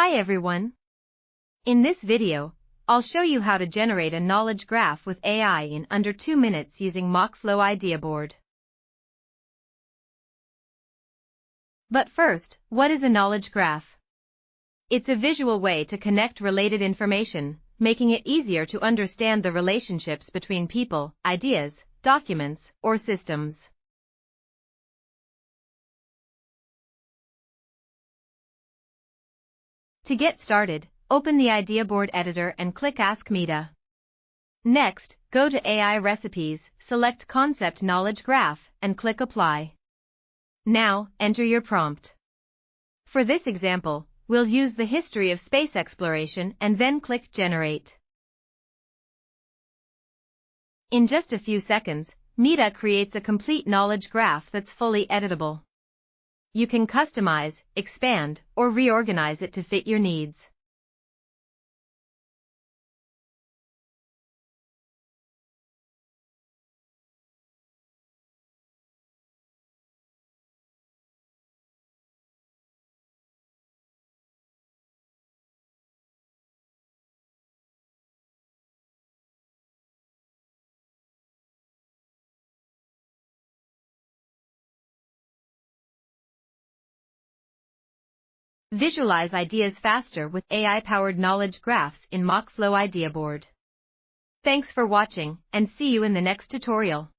Hi everyone! In this video, I'll show you how to generate a knowledge graph with AI in under 2 minutes using MockFlow IdeaBoard. But first, what is a knowledge graph? It's a visual way to connect related information, making it easier to understand the relationships between people, ideas, documents, or systems. To get started, open the IdeaBoard editor and click Ask MIDA. Next, go to AI Recipes, select Concept Knowledge Graph, and click Apply. Now, enter your prompt. For this example, we'll use the history of space exploration and then click Generate. In just a few seconds, MIDA creates a complete knowledge graph that's fully editable. You can customize, expand, or reorganize it to fit your needs. Visualize ideas faster with AI-powered knowledge graphs in MockFlow IdeaBoard. Thanks for watching, and see you in the next tutorial.